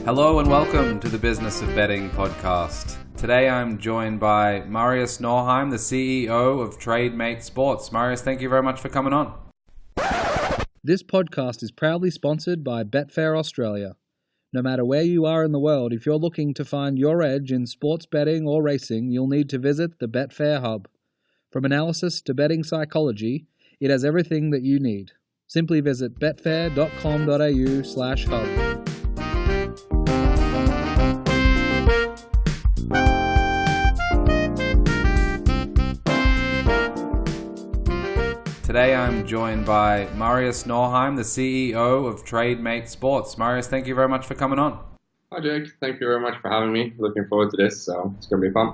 Hello and welcome to the Business of Betting podcast. Today I'm joined by Marius Norheim, the CEO of Trademate Sports. Marius, thank you very much for coming on. This podcast is proudly sponsored by Betfair Australia. No matter where you are in the world, if you're looking to find your edge in sports betting or racing, you'll need to visit the Betfair Hub. From analysis to betting psychology, it has everything that you need. Simply visit betfair.com.au/hub. Today I'm joined by Marius Norheim, the CEO of Trademate Sports. Marius, thank you very much for coming on. Hi Jake, thank you very much for having me. Looking forward to this, so it's going to be fun.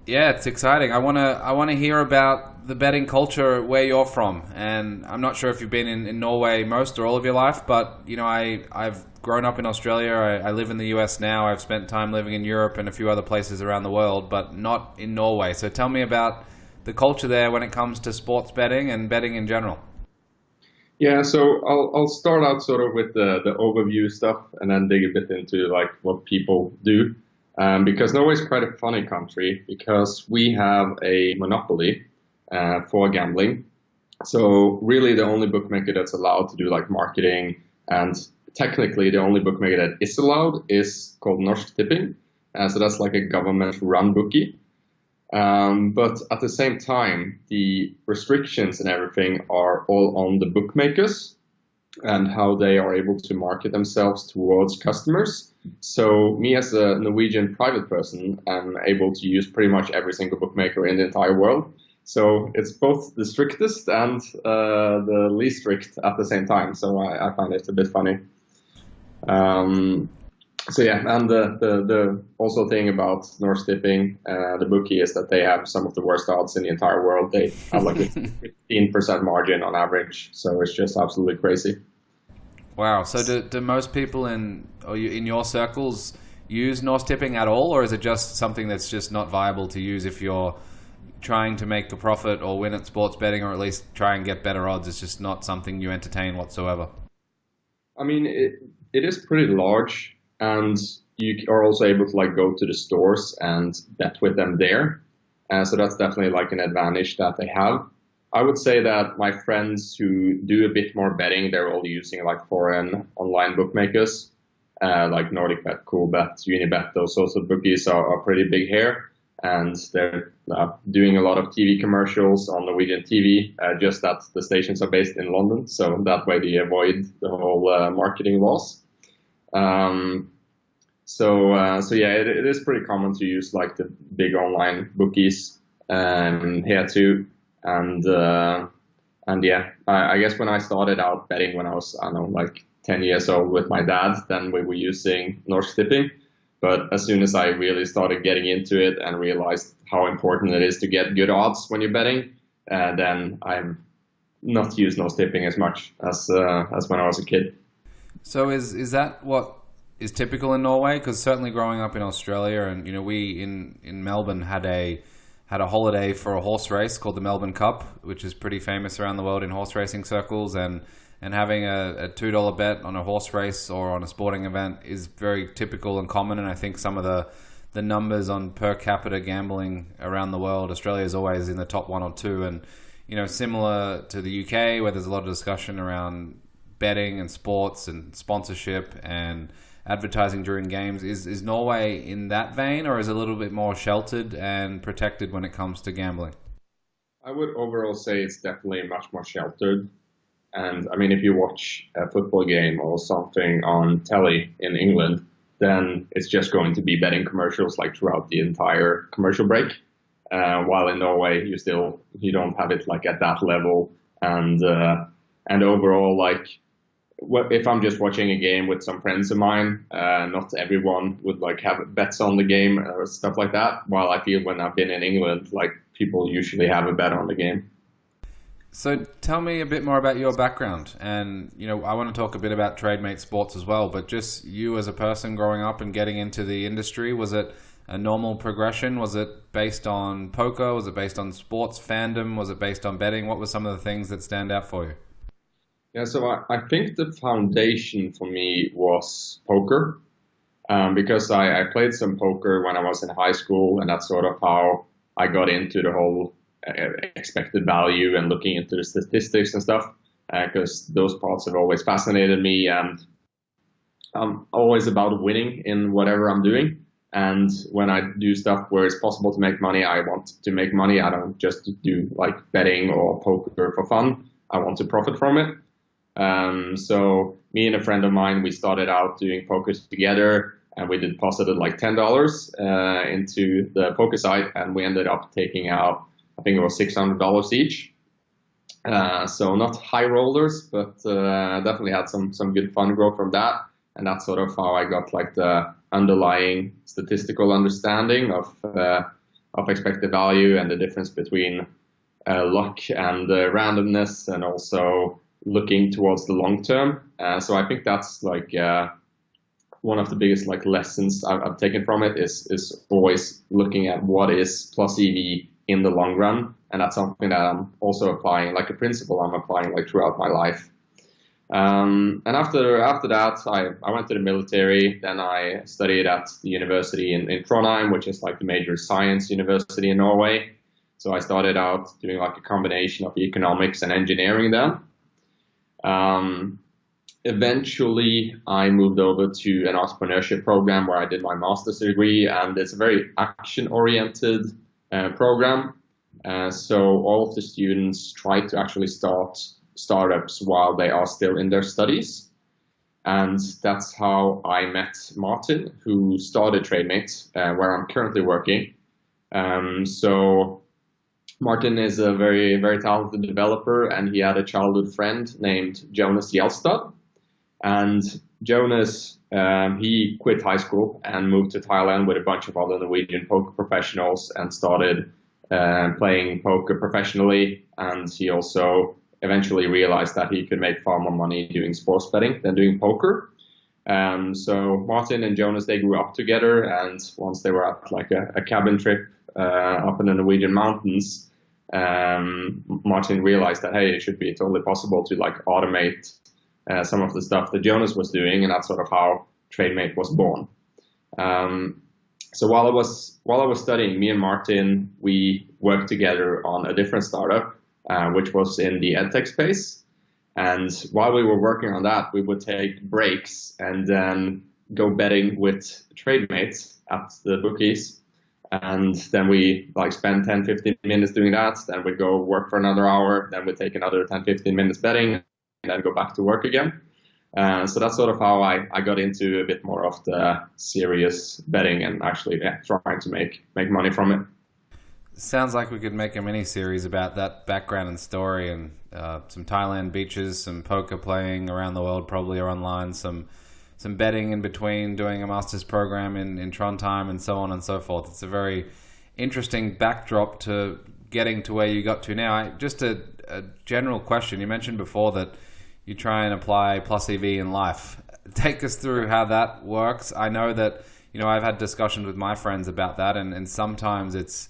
Yeah, it's exciting. I want to hear about the betting culture where you're from, and I'm not sure if you've been in Norway most or all of your life, but you know I've grown up in Australia. I live in the US now. I've spent time living in Europe and a few other places around the world, but not in Norway. So tell me about the culture there when it comes to sports betting and betting in general. Yeah, so I'll start out sort of with the overview stuff and then dig a bit into like what people do. Because Norway is quite a funny country because we have a monopoly for gambling. So really the only bookmaker that's allowed to do like marketing, and technically the only bookmaker that is allowed is called Norsk Tipping. So that's like a government-run bookie. But at the same time, the restrictions and everything are all on the bookmakers and how they are able to market themselves towards customers. So me as a Norwegian private person, I'm able to use pretty much every single bookmaker in the entire world. So it's both the strictest and the least strict at the same time. So I find it a bit funny. So yeah, and the also thing about Norsk Tipping, the bookie, is that they have some of the worst odds in the entire world. They have like a 15% margin on average, so it's just absolutely crazy. Wow. So do most people in your circles use Norsk Tipping at all, or is it just something that's just not viable to use if you're trying to make a profit or win at sports betting, or at least try and get better odds? It's just not something you entertain whatsoever. I mean, it is pretty large. And you are also able to like go to the stores and bet with them there. So that's definitely like an advantage that they have. I would say that my friends who do a bit more betting, they're all using like foreign online bookmakers, like NordicBet, CoolBet, Unibet. Those sorts of bookies are pretty big here. And they're doing a lot of TV commercials on Norwegian TV, just that the stations are based in London. So that way they avoid the whole marketing laws. So yeah, it is pretty common to use like the big online bookies here too, and yeah, I guess when I started out betting when I was, I don't know, like 10 years old with my dad, then we were using Norsk Tipping. But as soon as I really started getting into it and realized how important it is to get good odds when you're betting, then I've not used Norsk Tipping as much as when I was a kid. So is that what is typical in Norway? Because certainly growing up in Australia, and you know, we in Melbourne had a holiday for a horse race called the Melbourne Cup, which is pretty famous around the world in horse racing circles, and having a $2 bet on a horse race or on a sporting event is very typical and common. And I think some of the numbers on per capita gambling around the world, Australia is always in the top 1 or 2, and you know, similar to the UK where there's a lot of discussion around betting and sports and sponsorship and advertising during games. Is Norway in that vein, or is it a little bit more sheltered and protected when it comes to gambling? I would overall say it's definitely much more sheltered. And I mean, if you watch a football game or something on telly in England, then it's just going to be betting commercials like throughout the entire commercial break. While in Norway, you don't have it like at that level. And overall, like, if I'm just watching a game with some friends of mine, not everyone would like have bets on the game or stuff like that. While I feel when I've been in England, like people usually have a bet on the game. So tell me a bit more about your background, and you know, I want to talk a bit about Trademate Sports as well. But just you as a person growing up and getting into the industry, was it a normal progression? Was it based on poker? Was it based on sports fandom? Was it based on betting? What were some of the things that stand out for you? Yeah, so I think the foundation for me was poker. because I played some poker when I was in high school, and that's sort of how I got into the whole expected value and looking into the statistics and stuff, because those parts have always fascinated me, and I'm always about winning in whatever I'm doing. And when I do stuff where it's possible to make money, I want to make money. I don't just do like betting or poker for fun. I want to profit from it. So me and a friend of mine, we started out doing poker together, and we deposited like $10 into the poker site, and we ended up taking out, I think it was $600 each. So not high rollers, but definitely had some good fun growth from that. And that's sort of how I got like the underlying statistical understanding of expected value and the difference between luck and randomness, and also looking towards the long term. So I think that's like one of the biggest like lessons I've taken from it is always looking at what is plus EV in the long run, and that's something that I'm also applying, like a principle I'm applying like throughout my life. And after that, I went to the military. Then I studied at the university in Trondheim, which is like the major science university in Norway. So I started out doing like a combination of economics and engineering then. Eventually, I moved over to an entrepreneurship program where I did my master's degree, and it's a very action-oriented program. So all of the students try to actually start startups while they are still in their studies. And that's how I met Martin, who started Trademate, where I'm currently working. So Martin is a very, very talented developer, and he had a childhood friend named Jonas Jelstad. And Jonas, he quit high school and moved to Thailand with a bunch of other Norwegian poker professionals and started playing poker professionally. And he also eventually realized that he could make far more money doing sports betting than doing poker. So Martin and Jonas, they grew up together, and once they were at like a cabin trip up in the Norwegian mountains, Martin realized that, hey, it should be totally possible to like automate some of the stuff that Jonas was doing, and that's sort of how Trademate was born. So while I was studying, me and Martin, we worked together on a different startup, which was in the edtech space. And while we were working on that, we would take breaks and then go betting with Trademates at the bookies. And then we like spend 10, 15 minutes doing that. Then we'd go work for another hour. Then we'd take another 10, 15 minutes betting, and then go back to work again. So that's sort of how I got into a bit more of the serious betting and actually trying to make money from it. Sounds like we could make a mini series about that background and story, and some Thailand beaches, some poker playing around the world, probably or online, some betting in between, doing a master's program in Trondheim, and so on and so forth. It's a very interesting backdrop to getting to where you got to now. Just a general question. You mentioned before that you try and apply plus EV in life. Take us through how that works. I know that, I've had discussions with my friends about that, and sometimes it's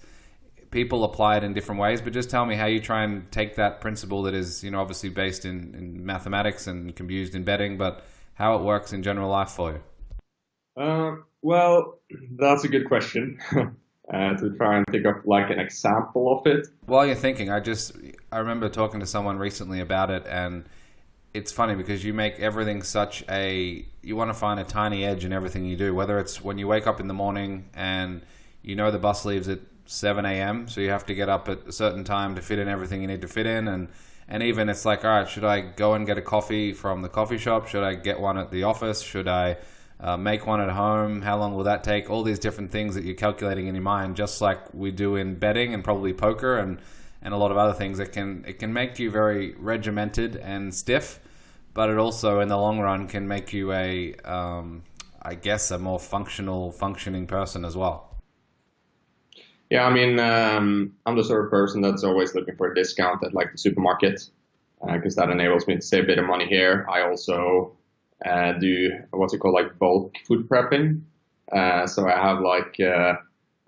people apply it in different ways, but just tell me how you try and take that principle that is, obviously based in mathematics and can be used in betting, but how it works in general life for you. Well, that's a good question. To try and think of like an example of it. While you're thinking, I remember talking to someone recently about it, and it's funny because you make everything you want to find a tiny edge in everything you do, whether it's when you wake up in the morning and the bus leaves at 7 a.m. so you have to get up at a certain time to fit in everything you need to fit in, and even it's like, all right, should I go and get a coffee from the coffee shop? Should I get one at the office? Should I make one at home? How long will that take? All these different things that you're calculating in your mind, just like we do in betting and probably poker and a lot of other things. It can make you very regimented and stiff, but it also in the long run can make you a more functioning person as well. Yeah, I mean, I'm the sort of person that's always looking for a discount at like the supermarket, because that enables me to save a bit of money here. I also do what's it called, like bulk food prepping. So I have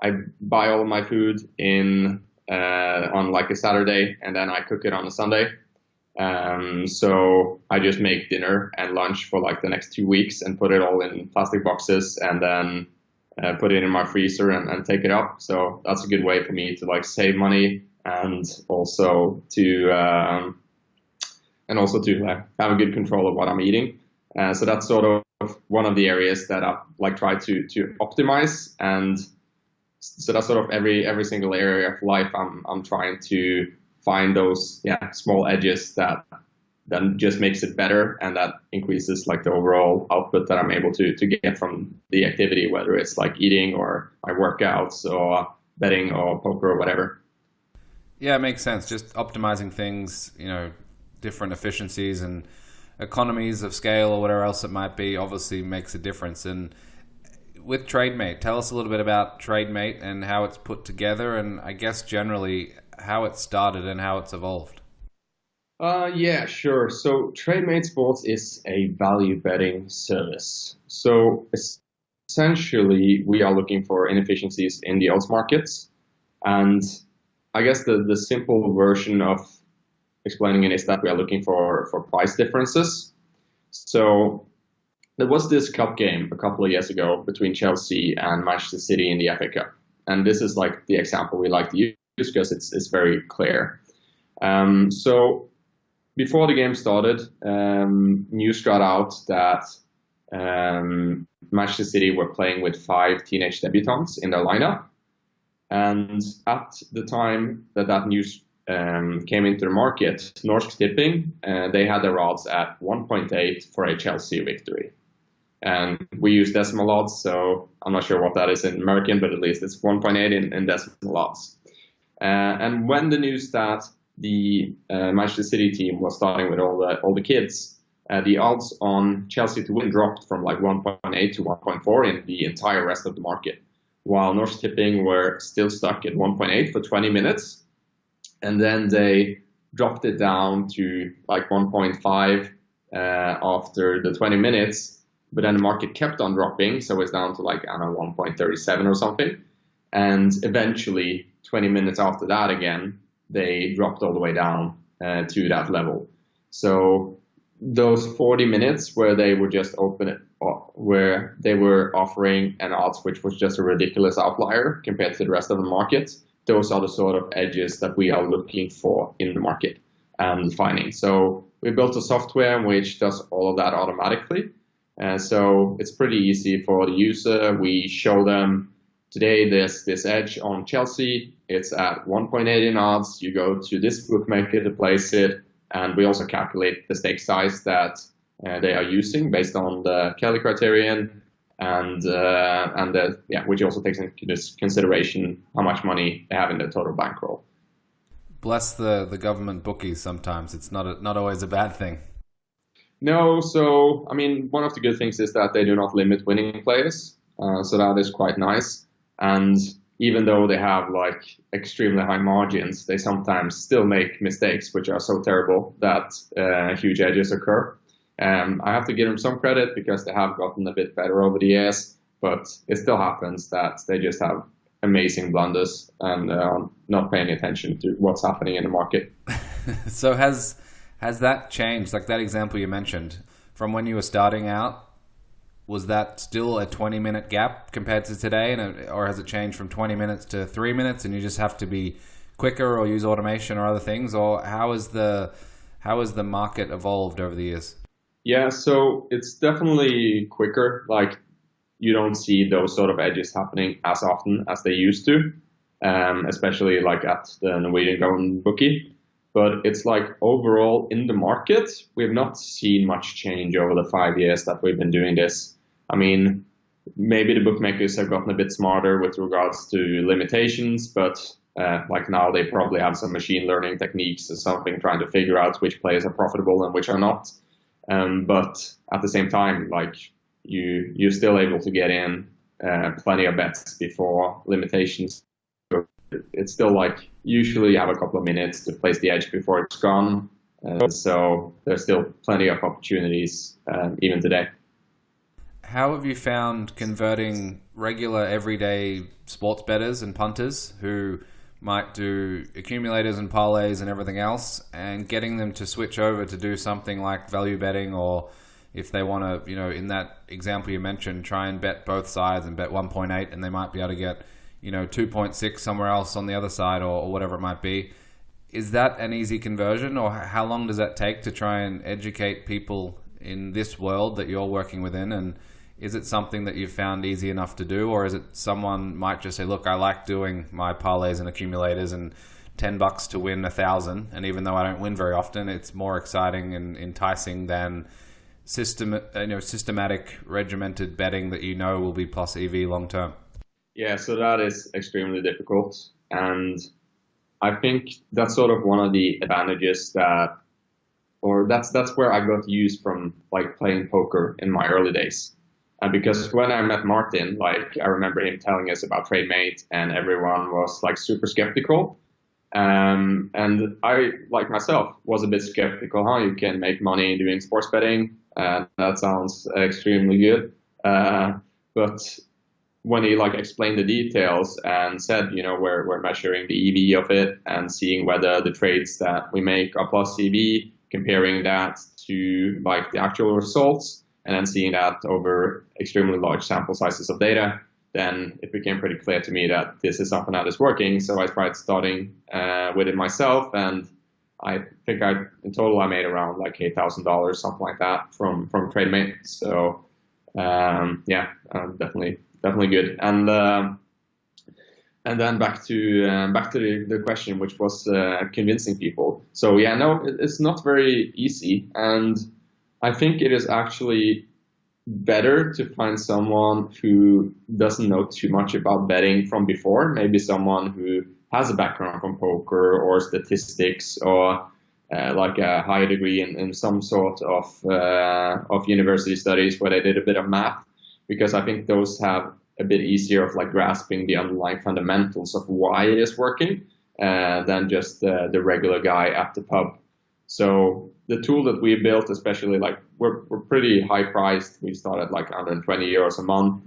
I buy all of my food in on like a Saturday, and then I cook it on a Sunday. So I just make dinner and lunch for like the next 2 weeks and put it all in plastic boxes and then put it in my freezer and take it up. So that's a good way for me to like save money and also to have a good control of what I'm eating. So that's sort of one of the areas that I like try to optimize. And so that's sort of every single area of life I'm trying to find those small edges that then just makes it better, and that increases like the overall output that I'm able to get from the activity, whether it's like eating or my workouts or betting or poker or whatever. Yeah, it makes sense. Just optimizing things, different efficiencies and economies of scale or whatever else it might be obviously makes a difference. And with Trademate, tell us a little bit about Trademate and how it's put together, and I guess generally how it started and how it's evolved. Yeah, sure. So Trademate Sports is a value betting service. So essentially, we are looking for inefficiencies in the odds markets. And I guess the simple version of explaining it is that we are looking for price differences. So there was this cup game a couple of years ago between Chelsea and Manchester City in the FA Cup. And this is like the example we like to use because it's very clear. So before the game started, news got out that Manchester City were playing with 5 teenage debutants in their lineup. And at the time that news came into the market, Norsk Tipping, they had their odds at 1.8 for a Chelsea victory. And we use decimal odds, so I'm not sure what that is in American, but at least it's 1.8 in decimal odds. And when the news that the Manchester City team was starting with all the kids, the odds on Chelsea to win dropped from like 1.8 to 1.4 in the entire rest of the market, while Norsk Tipping were still stuck at 1.8 for 20 minutes. And then they dropped it down to like 1.5 after the 20 minutes. But then the market kept on dropping, so it's down to like, I don't know, 1.37 or something. And eventually, 20 minutes after that again, they dropped all the way down to that level. So those 40 minutes where they would just open it, where they were offering an odds which was just a ridiculous outlier compared to the rest of the market, those are the sort of edges that we are looking for in the market and finding. So we built a software which does all of that automatically. And so it's pretty easy for the user. We show them today this edge on Chelsea. It's at 1.8 in odds. You go to this bookmaker to place it. And we also calculate the stake size that they are using based on the Kelly criterion. Which also takes into consideration how much money they have in their total bankroll. Bless the government bookies sometimes. It's not always a bad thing. No, so, I mean, one of the good things is that they do not limit winning players. So that is quite nice. And even though they have like extremely high margins, they sometimes still make mistakes, which are so terrible that huge edges occur. I have to give them some credit because they have gotten a bit better over the years, but it still happens that they just have amazing blunders and not paying attention to what's happening in the market. So has that changed? Like that example you mentioned, from when you were starting out, was that still a 20-minute gap compared to today, or has it changed from 20 minutes to 3 minutes, and you just have to be quicker or use automation or other things, or how has the market evolved over the years? Yeah, so it's definitely quicker. Like you don't see those sort of edges happening as often as they used to, especially like at the Norwegian government bookie. But it's like overall in the market, we've not seen much change over the 5 years that we've been doing this. I mean, maybe the bookmakers have gotten a bit smarter with regards to limitations, but like now they probably have some machine learning techniques or something trying to figure out which players are profitable and which are not. But at the same time, like you're still able to get in plenty of bets before limitations. It's still like usually you have a couple of minutes to place the edge before it's gone. So there's still plenty of opportunities even today. How have you found converting regular everyday sports bettors and punters who might do accumulators and parlays and everything else, and getting them to switch over to do something like value betting, or if they want to, in that example you mentioned, try and bet both sides and bet 1.8, and they might be able to get, 2.6 somewhere else on the other side, or whatever it might be. Is that an easy conversion, or how long does that take to try and educate people in this world that you're working within? And is it something that you've found easy enough to do, or is it someone might just say, look, I like doing my parlays and accumulators and $10 to win 1,000, and even though I don't win very often, it's more exciting and enticing than systematic, regimented betting that will be plus EV long term? Yeah, so that is extremely difficult, and I think that's sort of one of the advantages that's where I got used from, like, playing poker in my early days. Because when I met Martin, like, I remember him telling us about Trademate, and everyone was like super skeptical. And I, like myself, was a bit skeptical how you can make money doing sports betting. That sounds extremely good. But when he like explained the details and said, we're measuring the EV of it and seeing whether the trades that we make are plus EV, comparing that to like the actual results, and then seeing that over extremely large sample sizes of data, then it became pretty clear to me that this is something that is working. So I tried starting with it myself, and I think in total I made around like $8,000, something like that, from Trademate. So definitely good. And then back to the question, which was convincing people. So yeah, no, it's not very easy, and I think it is actually better to find someone who doesn't know too much about betting from before. Maybe someone who has a background from poker or statistics, or like a higher degree in some sort of university studies where they did a bit of math, because I think those have a bit easier of like grasping the underlying fundamentals of why it is working than just the regular guy at the pub. So the tool that we built, especially, like, we're pretty high priced. We start at like 120 euros a month.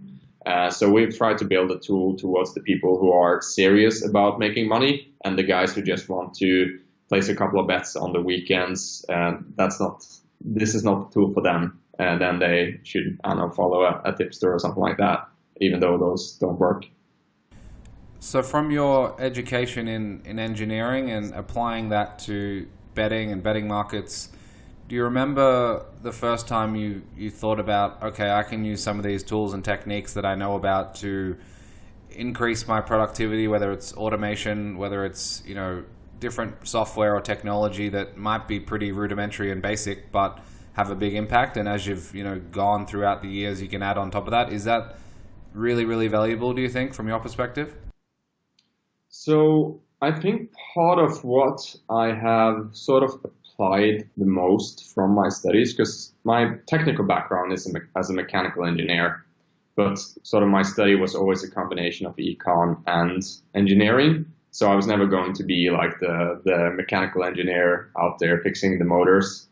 So we've tried to build a tool towards the people who are serious about making money, and the guys who just want to place a couple of bets on the weekends. This is not the tool for them. And then they should, follow a tipster or something like that, even though those don't work. So from your education in engineering and applying that to betting and betting markets, do you remember the first time you thought about, okay, I can use some of these tools and techniques that I know about to increase my productivity, whether it's automation, whether it's, different software or technology that might be pretty rudimentary and basic, but have a big impact, and as you've gone throughout the years, you can add on top of that? Is that really, really valuable, do you think, from your perspective? So I think part of what I have sort of applied the most from my studies, because my technical background is as a mechanical engineer, but sort of my study was always a combination of econ and engineering. So I was never going to be like the mechanical engineer out there fixing the motors.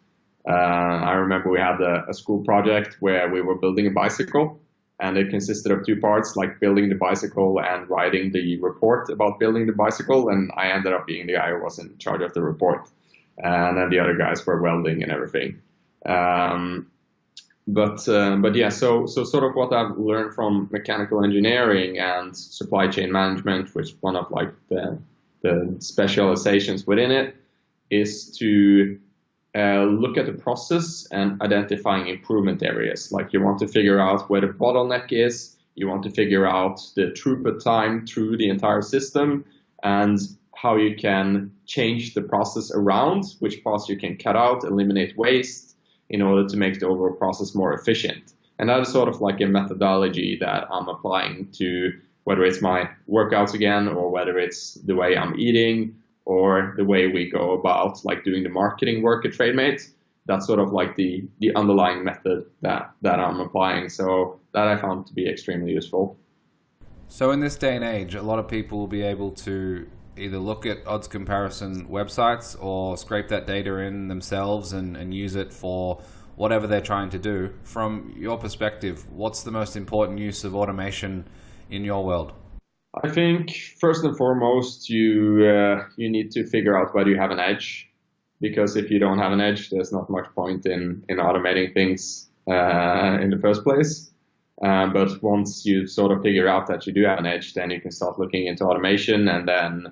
I remember we had a school project where we were building a bicycle, and it consisted of two parts, like building the bicycle and writing the report about building the bicycle. And I ended up being the guy who was in charge of the report. And then the other guys were welding and everything. But yeah, so sort of what I've learned from mechanical engineering and supply chain management, which is one of like the specializations within it, is to look at the process and identifying improvement areas. Like, you want to figure out where the bottleneck is, you want to figure out the throughput time through the entire system, and how you can change the process around, which parts you can cut out, eliminate waste, in order to make the overall process more efficient. And that is sort of like a methodology that I'm applying to whether it's my workouts again, or whether it's the way I'm eating, or the way we go about like doing the marketing work at Trademate. That's sort of like the underlying method that I'm applying. So that I found to be extremely useful. So in this day and age, a lot of people will be able to either look at odds comparison websites or scrape that data in themselves and use it for whatever they're trying to do. From your perspective, what's the most important use of automation in your world? I think first and foremost, you need to figure out whether you have an edge, because if you don't have an edge, there's not much point in automating things in the first place. But once you sort of figure out that you do have an edge, then you can start looking into automation, and then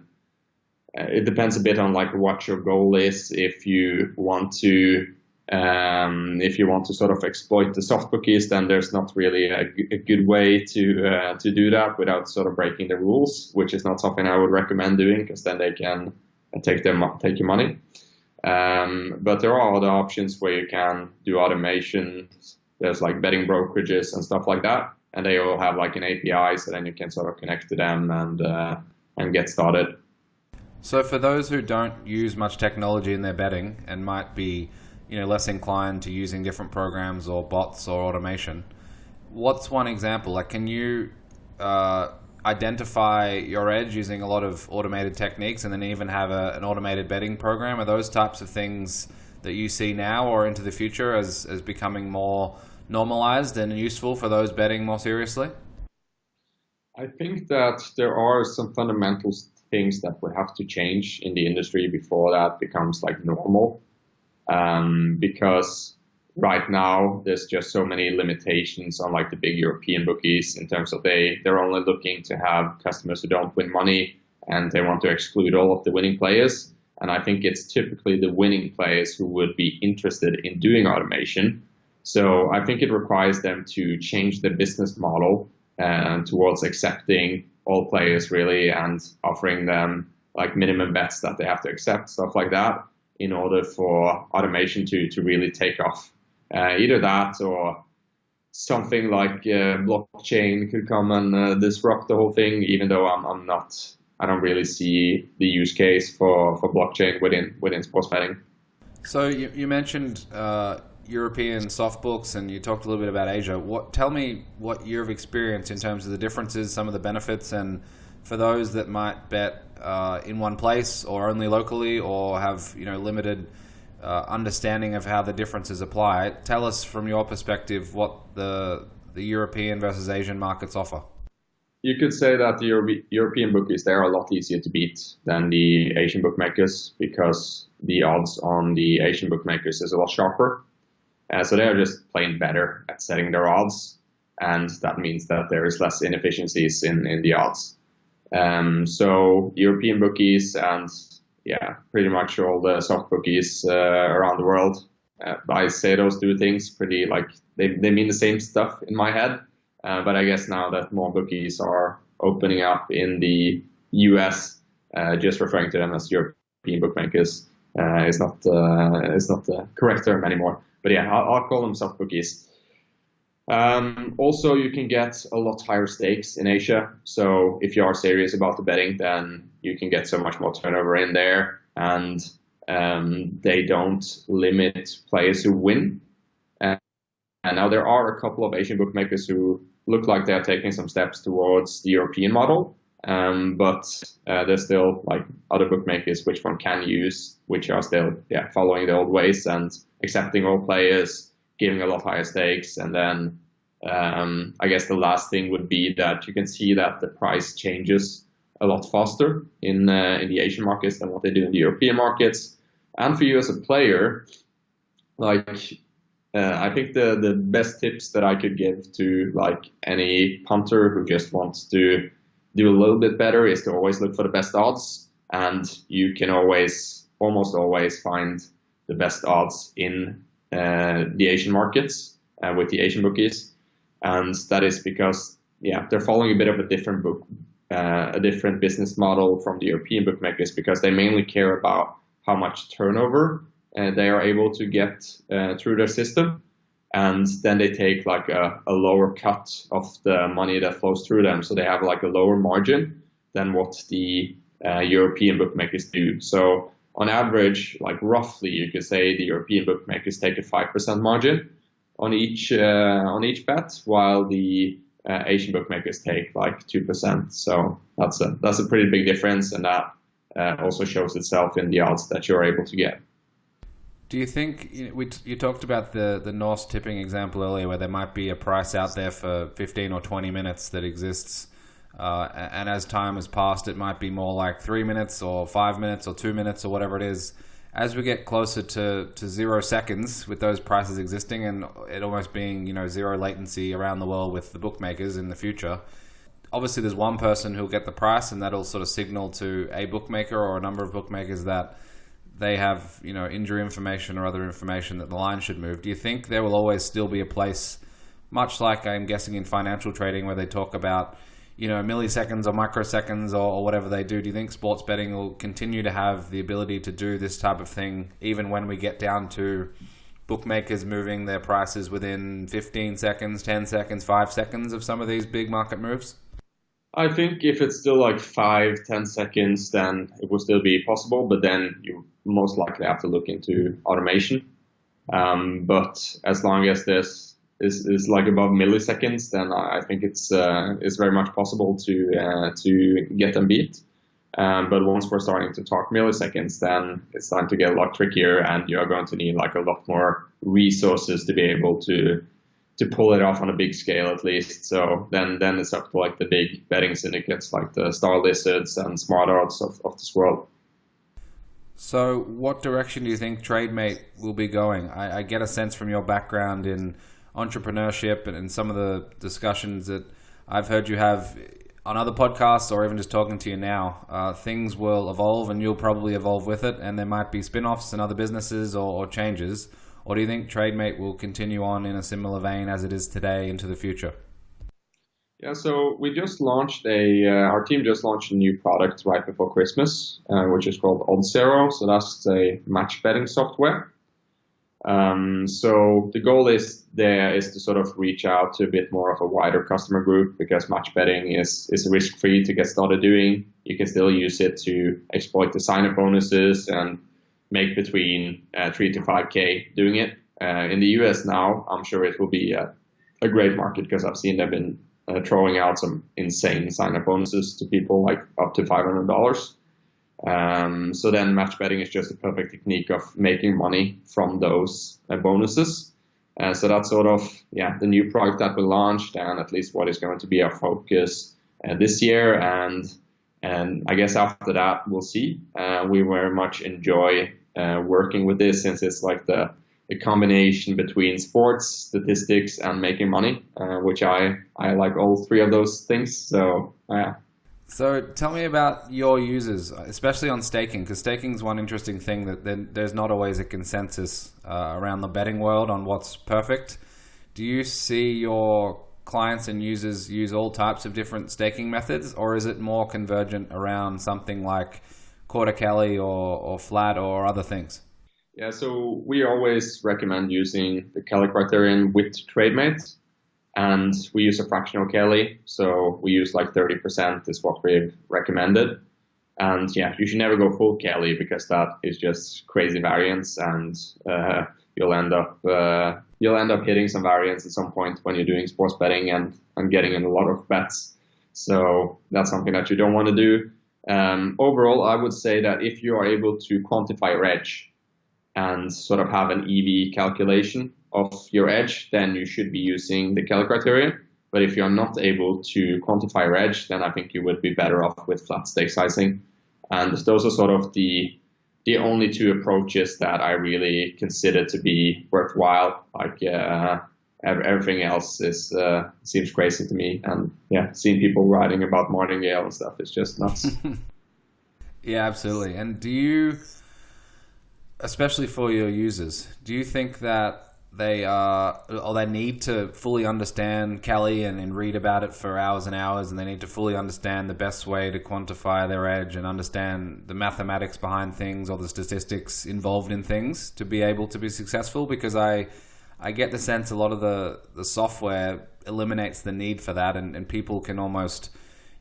it depends a bit on like what your goal is. If you want to sort of exploit the soft bookies, then there's not really a good way to do that without sort of breaking the rules, which is not something I would recommend doing, because then they can take your money. But there are other options where you can do automation. There's like betting brokerages and stuff like that, and they all have like an API, so then you can sort of connect to them and get started. So for those who don't use much technology in their betting and might be, less inclined to using different programs or bots or automation, what's one example? Like, can you identify your edge using a lot of automated techniques, and then even have an automated betting program? Are those types of things that you see now or into the future as becoming more normalized and useful for those betting more seriously? I think that there are some fundamental things that would have to change in the industry before that becomes like normal. Because right now there's just so many limitations on like the big European bookies, in terms of they're only looking to have customers who don't win money, and they want to exclude all of the winning players. And I think it's typically the winning players who would be interested in doing automation. So I think it requires them to change their business model towards accepting all players really, and offering them like minimum bets that they have to accept, stuff like that, in order for automation to really take off. Either that, or something like blockchain could come and disrupt the whole thing, even though I don't really see the use case for blockchain within sports betting. So you mentioned European soft books, and you talked a little bit about Asia. Tell me what you've experienced in terms of the differences, some of the benefits, and for those that might bet in one place or only locally, or have limited understanding of how the differences apply. Tell us from your perspective what the European versus Asian markets offer. You could say that the European bookies, they're a lot easier to beat than the Asian bookmakers, because the odds on the Asian bookmakers is a lot sharper. So they're just plain better at setting their odds, and that means that there is less inefficiencies in the odds. So European bookies and pretty much all the soft bookies around the world, I say those two things pretty like they mean the same stuff in my head. But I guess now that more bookies are opening up in the US, just referring to them as European bookmakers is not the correct term anymore. But yeah, I'll call them soft bookies. Also, you can get a lot higher stakes in Asia. So if you are serious about the betting, then you can get so much more turnover in there, and they don't limit players who win. And now there are a couple of Asian bookmakers who look like they're taking some steps towards the European model, but there's still like other bookmakers which one can use, which are still following the old ways and accepting all players, giving a lot higher stakes. And then I guess the last thing would be that you can see that the price changes a lot faster in the Asian markets than what they do in the European markets. And for you as a player, like I think the best tips that I could give to like any punter who just wants to do a little bit better is to always look for the best odds, and you can almost always find the best odds in the Asian markets with the Asian bookies. And that is because they're following a bit of a different business model from the European bookmakers, because they mainly care about how much turnover they are able to get through their system, and then they take like a lower cut of the money that flows through them, so they have like a lower margin than what the European bookmakers do. So on average, like roughly, you could say the European bookmakers take a 5% margin on each bet, while the Asian bookmakers take like 2%. So that's a pretty big difference, and that also shows itself in the odds that you're able to get. Do you think, you talked about the Norse tipping example earlier, where there might be a price out there for 15 or 20 minutes that exists and as time has passed, it might be more like 3 minutes or 5 minutes or 2 minutes or whatever it is. As we get closer to 0 seconds with those prices existing and it almost being, zero latency around the world with the bookmakers in the future, obviously there's one person who'll get the price and that'll sort of signal to a bookmaker or a number of bookmakers that they have, injury information or other information that the line should move. Do you think there will always still be a place, much like I'm guessing in financial trading where they talk about, milliseconds or microseconds or whatever they do? Do you think sports betting will continue to have the ability to do this type of thing even when we get down to bookmakers moving their prices within 15 seconds, 10 seconds, 5 seconds of some of these big market moves? I think if it's still like 5-10 seconds, then it will still be possible, but then you most likely have to look into automation. But as long as this is like above milliseconds, then I think it's very much possible to get them beat. But once we're starting to talk milliseconds, then it's starting to get a lot trickier, and you're going to need like a lot more resources to be able to pull it off on a big scale at least. So then it's up to like the big betting syndicates like the Star Lizards and Smart Odds of this world. So what direction do you think Trademate will be going? I get a sense from your background in entrepreneurship and some of the discussions that I've heard you have on other podcasts or even just talking to you now. Things will evolve and you'll probably evolve with it, and there might be spin-offs and other businesses or changes. Or do you think Trademate will continue on in a similar vein as it is today into the future? Yeah, so we just launched our team just launched a new product right before Christmas, which is called OddZero. So that's a match betting software. So the goal is to sort of reach out to a bit more of a wider customer group, because match betting is risk-free to get started doing. You can still use it to exploit the sign-up bonuses and make between 3 to 5K doing it. In the US now, I'm sure it will be a great market, because I've seen they've been throwing out some insane sign-up bonuses to people, like up to $500. So then match betting is just a perfect technique of making money from those bonuses. So that's sort of the new product that we launched, and at least what is going to be our focus this year. And I guess after that, we'll see. We very much enjoy working with this, since it's like the combination between sports, statistics, and making money, which I like all three of those things. So, yeah. So tell me about your users, especially on staking, because staking is one interesting thing that there's not always a consensus around the betting world on what's perfect. Do you see your clients and users use all types of different staking methods, or is it more convergent around something like quarter Kelly or flat or other things? Yeah, so we always recommend using the Kelly criterion with Trademate, and we use a fractional Kelly. So we use like 30% is what we've recommended. And yeah, you should never go full Kelly, because that is just crazy variance, and you'll end up hitting some variance at some point when you're doing sports betting and getting in a lot of bets. So that's something that you don't want to do. Overall, I would say that if you are able to quantify your edge and sort of have an EV calculation of your edge, then you should be using the Kelly criterion. But if you're not able to quantify your edge, then I think you would be better off with flat stake sizing. And those are sort of the only two approaches that I really consider to be worthwhile. Like everything else seems crazy to me. And yeah, seeing people writing about martingale and stuff is just nuts. Yeah, absolutely. And do you, especially for your users, do you think that they need to fully understand Kelly and read about it for hours and hours, and they need to fully understand the best way to quantify their edge and understand the mathematics behind things or the statistics involved in things to be able to be successful? Because I get the sense a lot of the software eliminates the need for that, and people can almost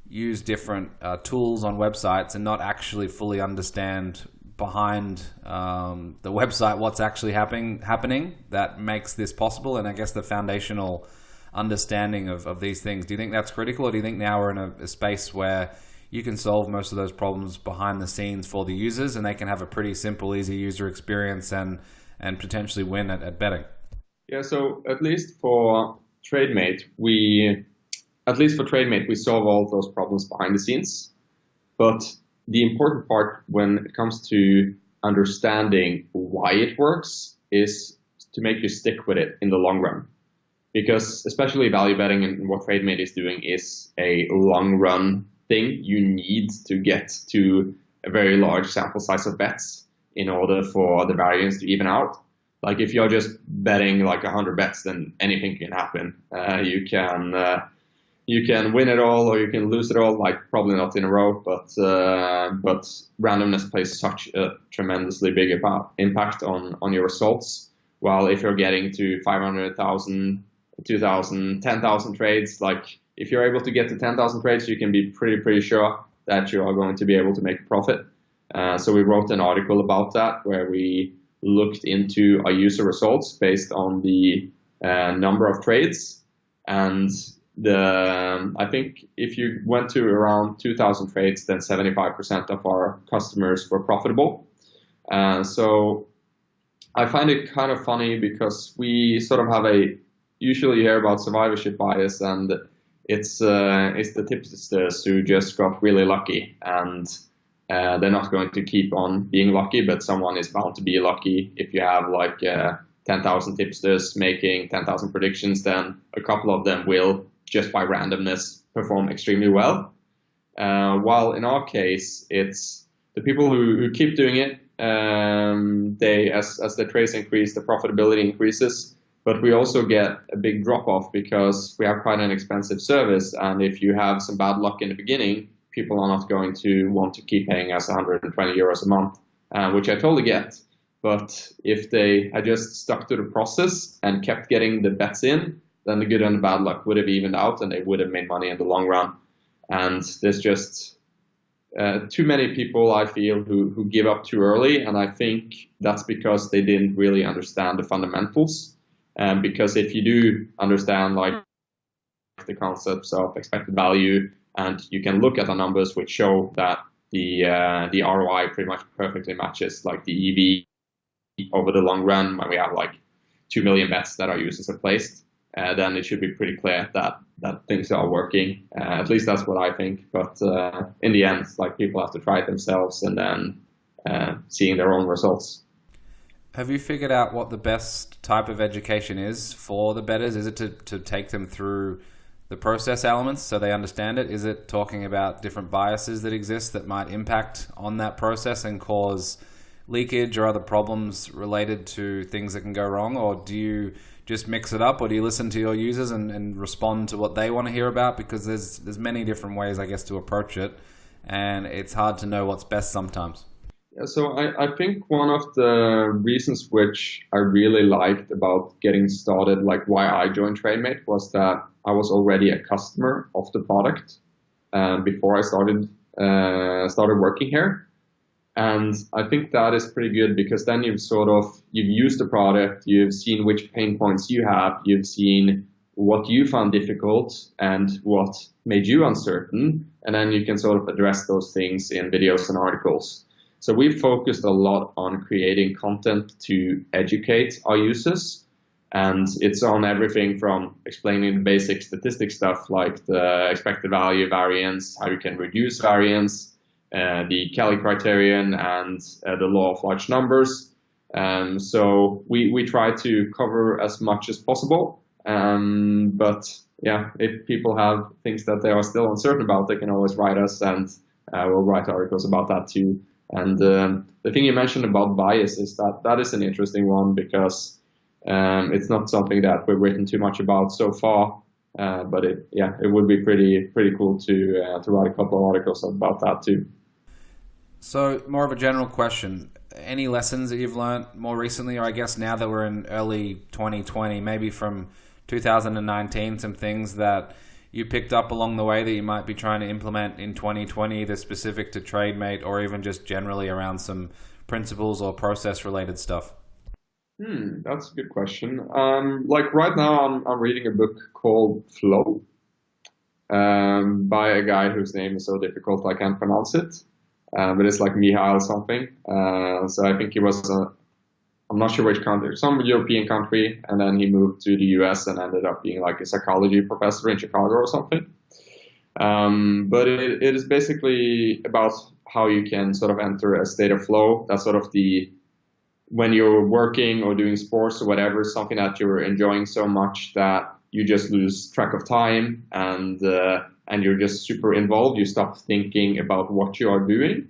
use different tools on websites and not actually fully understand behind the website what's actually happening that makes this possible, and I guess the foundational understanding of these things. Do you think that's critical, or do you think now we're in a space where you can solve most of those problems behind the scenes for the users, and they can have a pretty simple, easy user experience and potentially win at betting? Yeah, so at least for Trademate, we at least for Trademate, we solve all those problems behind the scenes. But the important part when it comes to understanding why it works is to make you stick with it in the long run. Because especially value betting and what Trademate is doing is a long run thing. You need to get to a very large sample size of bets in order for the variance to even out. Like if you're just betting like 100 bets, then anything can happen. You can win it all or you can lose it all, like probably not in a row, but randomness plays such a tremendously big impact on your results. While if you're getting to 500,000, 2,000, 10,000 trades, like if you're able to get to 10,000 trades, you can be pretty sure that you are going to be able to make a profit. So we wrote an article about that where we looked into our user results based on the number of trades. And I think if you went to around 2,000 trades, then 75% of our customers were profitable. So I find it kind of funny because we sort of have usually you hear about survivorship bias, and it's the tipsters who just got really lucky, and they're not going to keep on being lucky, but someone is bound to be lucky. If you have like 10,000 tipsters making 10,000 predictions, then a couple of them will, just by randomness, perform extremely well. While in our case, it's the people who keep doing it. As the trades increase, the profitability increases. But we also get a big drop off because we have quite an expensive service. And if you have some bad luck in the beginning, people are not going to want to keep paying us 120 euros a month, which I totally get. But if they had just stuck to the process and kept getting the bets in, then the good and the bad luck would have evened out and they would have made money in the long run. And there's just too many people, I feel, who give up too early. And I think that's because they didn't really understand the fundamentals. Because if you do understand like the concepts of expected value, and you can look at the numbers which show that the ROI pretty much perfectly matches like the EV over the long run when we have like 2 million bets that our users have placed, then it should be pretty clear that things are working. At least that's what I think. But in the end, like people have to try it themselves and then seeing their own results. Have you figured out what the best type of education is for the bettors? Is it to take them through the process elements so they understand it? Is it talking about different biases that exist that might impact on that process and cause leakage or other problems related to things that can go wrong? Or do you just mix it up, or do you listen to your users and respond to what they want to hear about? Because there's many different ways, I guess, to approach it, and it's hard to know what's best sometimes. Yeah, so I think one of the reasons which I really liked about getting started, like why I joined Trademate, was that I was already a customer of the product before I started working here. And I think that is pretty good because then you've used the product, you've seen which pain points you have, you've seen what you found difficult and what made you uncertain, and then you can sort of address those things in videos and articles. So we've focused a lot on creating content to educate our users, and it's on everything from explaining the basic statistic stuff like the expected value variance, how you can reduce variance, the Kelly criterion, and the law of large numbers. So we try to cover as much as possible. But yeah, if people have things that they are still uncertain about, they can always write us, and we'll write articles about that too. And the thing you mentioned about bias is that is an interesting one because it's not something that we've written too much about so far. But it would be pretty cool to write a couple of articles about that too. So more of a general question. Any lessons that you've learned more recently, or I guess now that we're in early 2020, maybe from 2019, some things that you picked up along the way that you might be trying to implement in 2020, either specific to Trademate or even just generally around some principles or process related stuff? That's a good question. Like right now I'm reading a book called Flow by a guy whose name is so difficult I can't pronounce it. But it's like Mihail something. So I think he was I'm not sure which country, some European country, and then he moved to the US and ended up being like a psychology professor in Chicago or something. But it is basically about how you can sort of enter a state of flow. That's sort of when you're working or doing sports or whatever, something that you're enjoying so much that you just lose track of time and you're just super involved. You stop thinking about what you are doing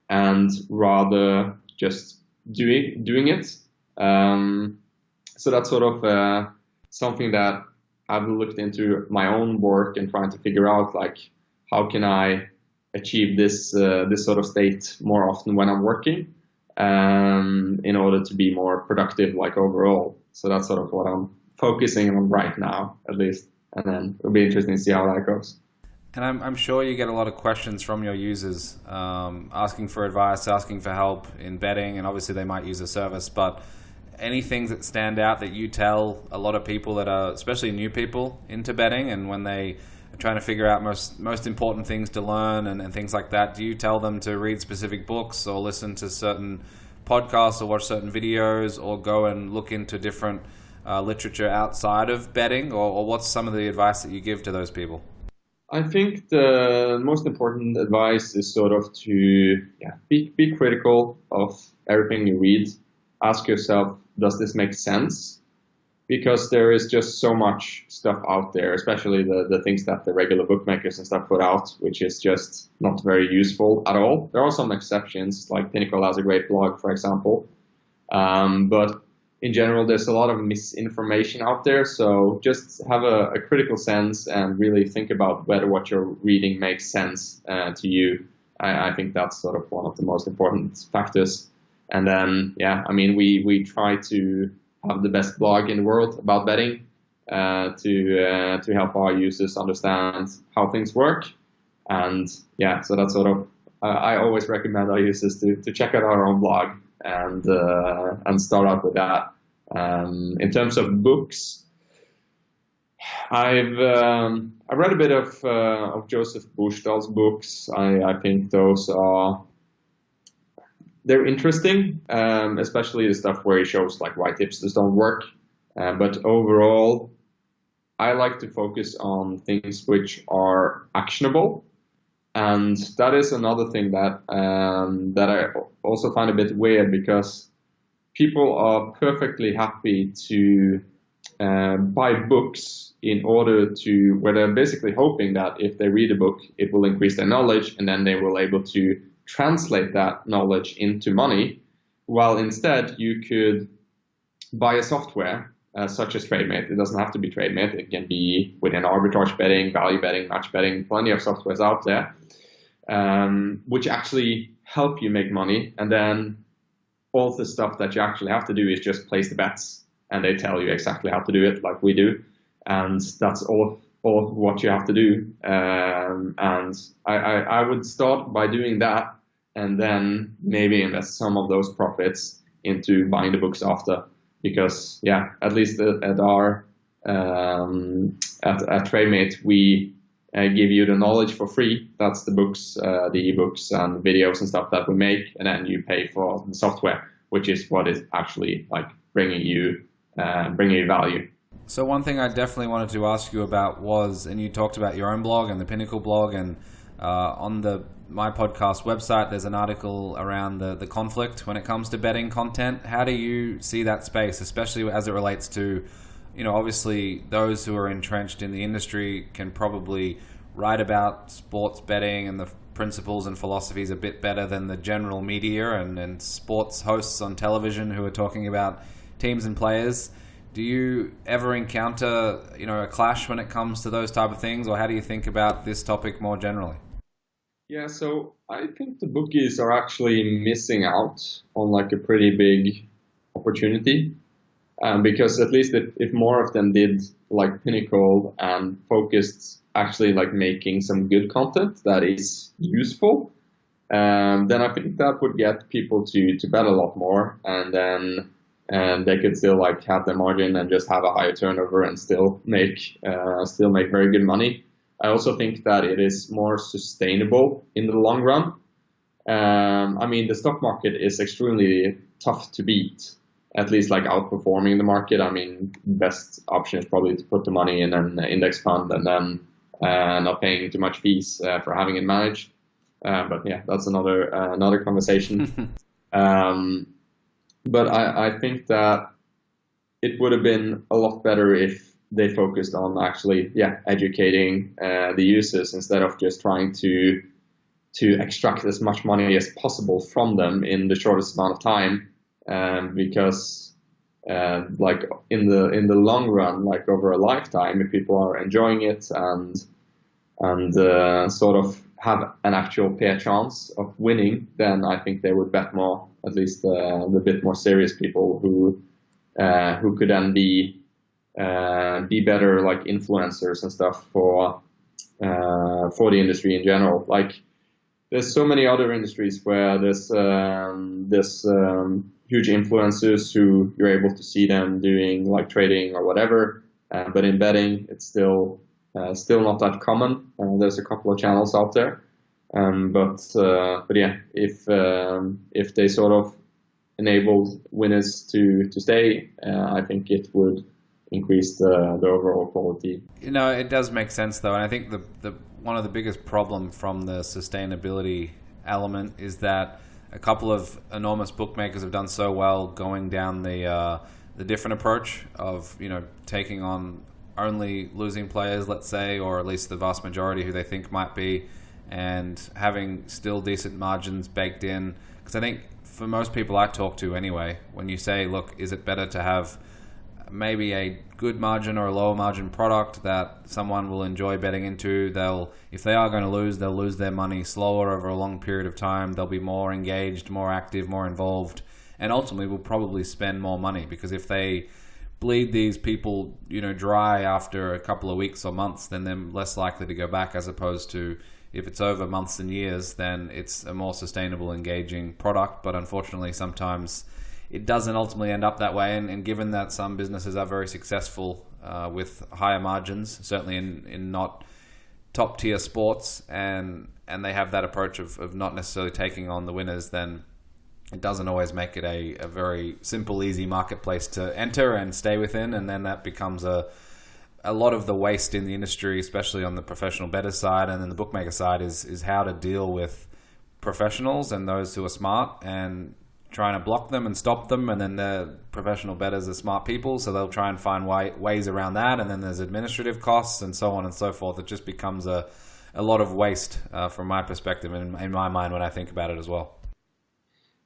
and rather just doing it. So that's sort of something that I've looked into my own work and trying to figure out, like, how can I achieve this sort of state more often when I'm working, in order to be more productive, like, overall. So that's sort of what I'm focusing on right now, at least. And then it'll be interesting to see how that goes. And I'm sure you get a lot of questions from your users, asking for advice, asking for help in betting, and obviously they might use a service, but any things that stand out that you tell a lot of people that are, especially new people, into betting, and when they are trying to figure out most important things to learn and things like that, do you tell them to read specific books or listen to certain podcasts or watch certain videos or go and look into different literature outside of betting, or what's some of the advice that you give to those people? I think the most important advice is sort of to be critical of everything you read. Ask yourself, does this make sense? Because there is just so much stuff out there, especially the things that the regular bookmakers and stuff put out, which is just not very useful at all. There are some exceptions, like Pinnacle has a great blog, for example. But in general, there's a lot of misinformation out there. So just have a critical sense and really think about whether what you're reading makes sense to you. I think that's sort of one of the most important factors. And then, we try to have the best blog in the world about betting to help our users understand how things work. And so that's sort of, I always recommend our users to check out our own blog and start out with that. In terms of books, I've read a bit of Joseph Buchdahl's books. I think they're interesting, especially the stuff where he shows like why tipsters don't work. But overall, I like to focus on things which are actionable. And that is another thing that I also find a bit weird, because people are perfectly happy to buy books in order to, where they're basically hoping that if they read a book, it will increase their knowledge, and then they will able to translate that knowledge into money. While instead you could buy a software such as Trademate. It doesn't have to be Trademate. It can be within arbitrage betting, value betting, match betting, plenty of softwares out there, which actually help you make money. And then all the stuff that you actually have to do is just place the bets, and they tell you exactly how to do it, like we do. And that's all what you have to do. And I would start by doing that, and then maybe invest some of those profits into buying the books after. Because at least at our at Trademate, we give you the knowledge for free. That's the books, the ebooks and videos and stuff that we make, and then you pay for the software, which is what is actually like bringing you value. So one thing I definitely wanted to ask you about was, and you talked about your own blog and the Pinnacle blog, and on my podcast website, there's an article around the conflict when it comes to betting content. How do you see that space, especially as it relates to, obviously those who are entrenched in the industry can probably write about sports betting and the principles and philosophies a bit better than the general media and sports hosts on television who are talking about teams and players. Do you ever encounter, a clash when it comes to those type of things, or how do you think about this topic more generally? Yeah, so I think the bookies are actually missing out on like a pretty big opportunity, because at least if more of them did like Pinnacle and focused actually like making some good content that is useful, then I think that would get people to bet a lot more, and they could still like have their margin and just have a higher turnover and still make very good money. I also think that it is more sustainable in the long run. The stock market is extremely tough to beat. at least like outperforming the market. I mean, best option is probably to put the money in an index fund and then not paying too much fees for having it managed. But yeah, that's another conversation. But I think that it would have been a lot better if they focused on actually, educating the users instead of just trying to extract as much money as possible from them in the shortest amount of time. Because like in the long run, like over a lifetime, if people are enjoying it and sort of have an actual fair chance of winning, then I think they would bet more. At least the bit more serious people who could then be better like influencers and stuff for the industry in general. Like there's so many other industries where there's huge influencers who you're able to see them doing like trading or whatever, but in betting it's still not that common. There's a couple of channels out there, but yeah, if they sort of enabled winners to stay, I think it would increase the overall quality. You know, it does make sense though, and I think the one of the biggest problem from the sustainability element is that a couple of enormous bookmakers have done so well going down the different approach of, you know, taking on only losing players, let's say, or at least the vast majority who they think might be, and having still decent margins baked in. Because I think for most people I talk to anyway, when you say, look, is it better to have maybe a good margin or a lower margin product that someone will enjoy betting into? If they are going to lose, they'll lose their money slower over a long period of time. They'll be more engaged, more active, more involved, and ultimately will probably spend more money, because if they bleed these people, you know, dry after a couple of weeks or months, then they're less likely to go back, as opposed to if it's over months and years, then it's a more sustainable, engaging product. But unfortunately, sometimes it doesn't ultimately end up that way. And given that some businesses are very successful with higher margins, certainly in not top tier sports, and they have that approach of not necessarily taking on the winners, then it doesn't always make it a very simple, easy marketplace to enter and stay within. And then that becomes a lot of the waste in the industry, especially on the professional bettor side and then the bookmaker side, is how to deal with professionals and those who are smart, and trying to block them and stop them. And then the professional bettors are smart people, so they'll try and find ways around that. And then there's administrative costs and so on and so forth. It just becomes a lot of waste from my perspective and in my mind when I think about it as well.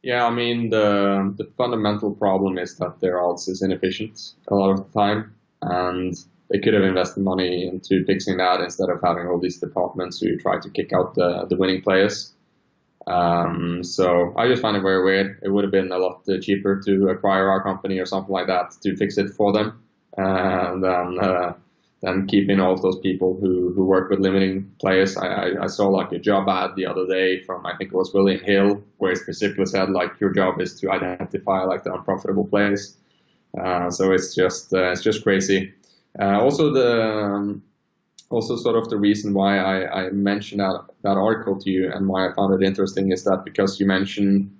Yeah, I mean, the fundamental problem is that their odds is inefficient a lot of the time, and they could have invested money into fixing that instead of having all these departments who try to kick out the winning players. So I just find it very weird. It would have been a lot cheaper to acquire our company or something like that to fix it for them, than keeping all of those people who work with limiting players. I saw like a job ad the other day from, I think it was William Hill, where it specifically said like your job is to identify like the unprofitable players. So it's just crazy. Also sort of the reason why I mentioned that article to you and why I found it interesting is that because you mentioned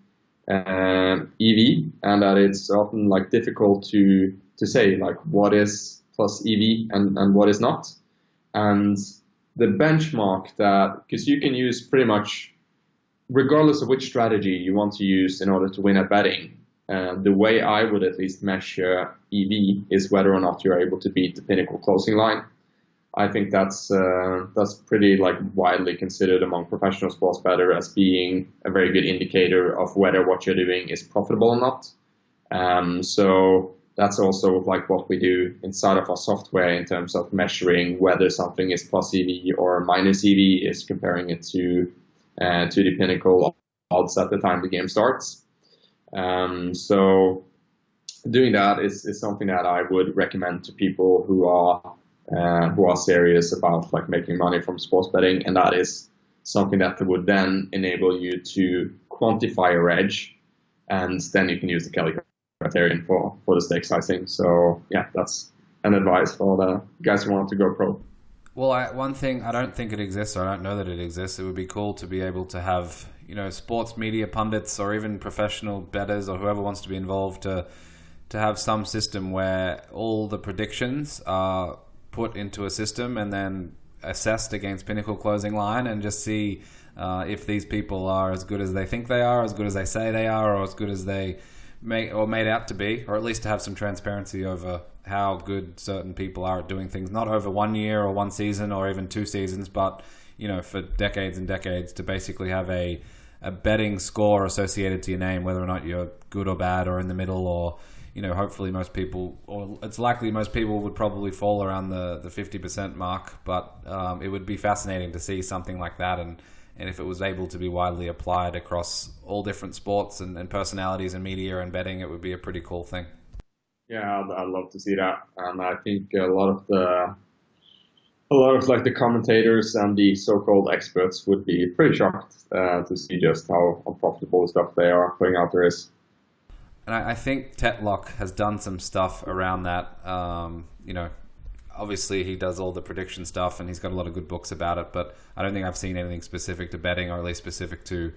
EV, and that it's often like difficult to say like what is plus EV and what is not. And the benchmark that, because you can use pretty much, regardless of which strategy you want to use in order to win at betting, the way I would at least measure EV is whether or not you're able to beat the pinnacle closing line. I think that's pretty like widely considered among professional sports bettors as being a very good indicator of whether what you're doing is profitable or not. So that's also like what we do inside of our software in terms of measuring whether something is plus EV or minus EV, is comparing it to the pinnacle odds at the time the game starts. So doing that is something that I would recommend to people who are serious about like making money from sports betting, and that is something that would then enable you to quantify your edge, and then you can use the Kelly criterion for the stake sizing. So yeah, that's an advice for the guys who want to go pro. Well, one thing, I don't think it exists, or I don't know that it exists. It would be cool to be able to have, you know, sports media pundits or even professional bettors or whoever wants to be involved to to have some system where all the predictions are put into a system and then assessed against Pinnacle closing line, and just see if these people are as good as they think they are, as good as they say they are, or as good as they made out to be, or at least to have some transparency over how good certain people are at doing things, not over 1 year or one season or even 2 seasons, but for decades and decades, to basically have a betting score associated to your name, whether or not you're good or bad or in the middle, or hopefully most people, or it's likely most people would probably fall around the 50% mark, but it would be fascinating to see something like that, and if it was able to be widely applied across all different sports and personalities and media and betting, it would be a pretty cool thing. Yeah, I'd love to see that, and I think a lot of like the commentators and the so-called experts would be pretty shocked to see just how unprofitable the stuff they are putting out there is. And I think Tetlock has done some stuff around that. Obviously he does all the prediction stuff and he's got a lot of good books about it, but I don't think I've seen anything specific to betting, or at least specific to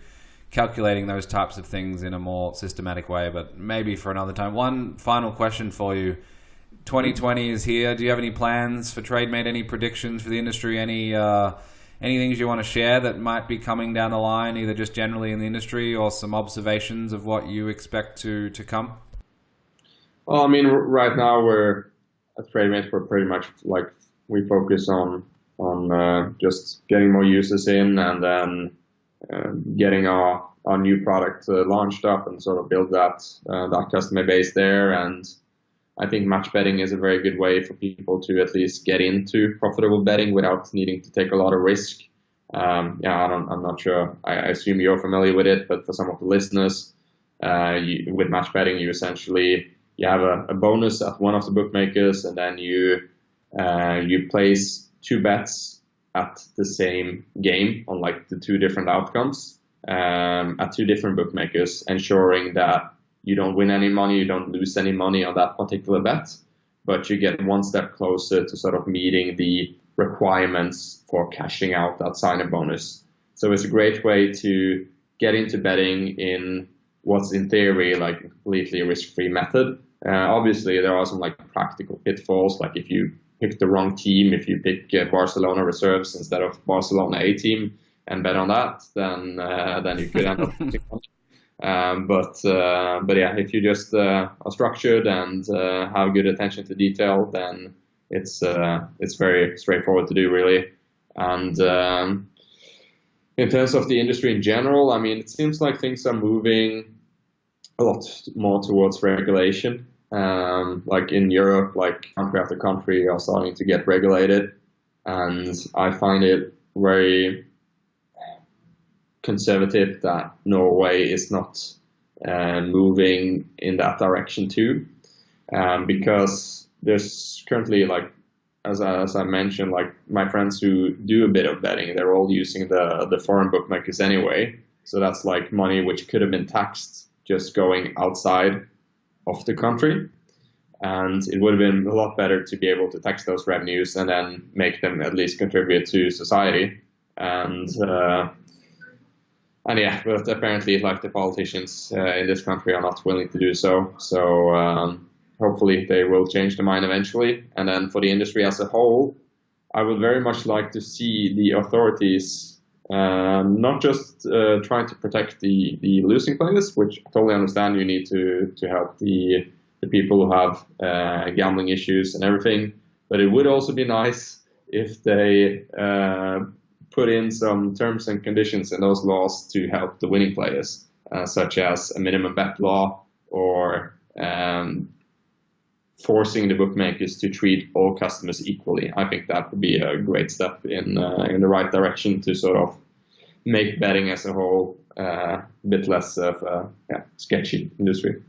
calculating those types of things in a more systematic way, but maybe for another time. One final question for you. 2020 is here. Do you have any plans for Trademate? Any predictions for the industry? Any things you want to share that might be coming down the line, either just generally in the industry or some observations of what you expect to come? Well, I mean, right now at Trademate, we're pretty much like, we focus on just getting more users in, and then getting our new product launched up and sort of build that customer base there. And I think match betting is a very good way for people to at least get into profitable betting without needing to take a lot of risk. I'm not sure. I assume you're familiar with it, but for some of the listeners, with match betting, you have a bonus at one of the bookmakers, and then you place 2 bets at the same game on like the 2 different outcomes at 2 different bookmakers, ensuring that you don't win any money, you don't lose any money on that particular bet, but you get one step closer to sort of meeting the requirements for cashing out that sign-up bonus. So it's a great way to get into betting in what's in theory like a completely risk-free method. Obviously, there are some like practical pitfalls, like if you pick the wrong team, if you pick Barcelona reserves instead of Barcelona A team and bet on that, then you could end up losing money. But yeah, if you just are structured and have good attention to detail, then it's very straightforward to do, really. And in terms of the industry in general, I mean, it seems like things are moving a lot more towards regulation. Like in Europe, like country after country are starting to get regulated, and I find it very conservative that Norway is not moving in that direction too, because there's currently, like as I mentioned, like my friends who do a bit of betting, they're all using the foreign bookmakers anyway, so that's like money which could have been taxed just going outside of the country, and it would have been a lot better to be able to tax those revenues and then make them at least contribute to society. And yeah, but apparently, like the politicians in this country are not willing to do so. So hopefully they will change their mind eventually. And then for the industry as a whole, I would very much like to see the authorities not just trying to protect the losing players, which I totally understand. You need to help the people who have gambling issues and everything. But it would also be nice if they put in some terms and conditions in those laws to help the winning players, such as a minimum bet law, or forcing the bookmakers to treat all customers equally. I think that would be a great step in the right direction to sort of make betting as a whole a bit less of a sketchy industry.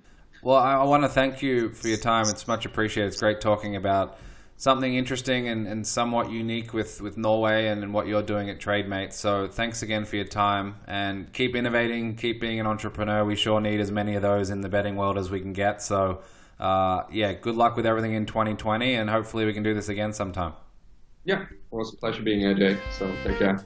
Well, I want to thank you for your time. It's much appreciated. It's great talking about something interesting and somewhat unique with Norway and what you're doing at Trademate. So thanks again for your time, and keep innovating, keep being an entrepreneur. We sure need as many of those in the betting world as we can get. So good luck with everything in 2020, and hopefully we can do this again sometime. Yeah, it was a pleasure being here, Jay. So take care.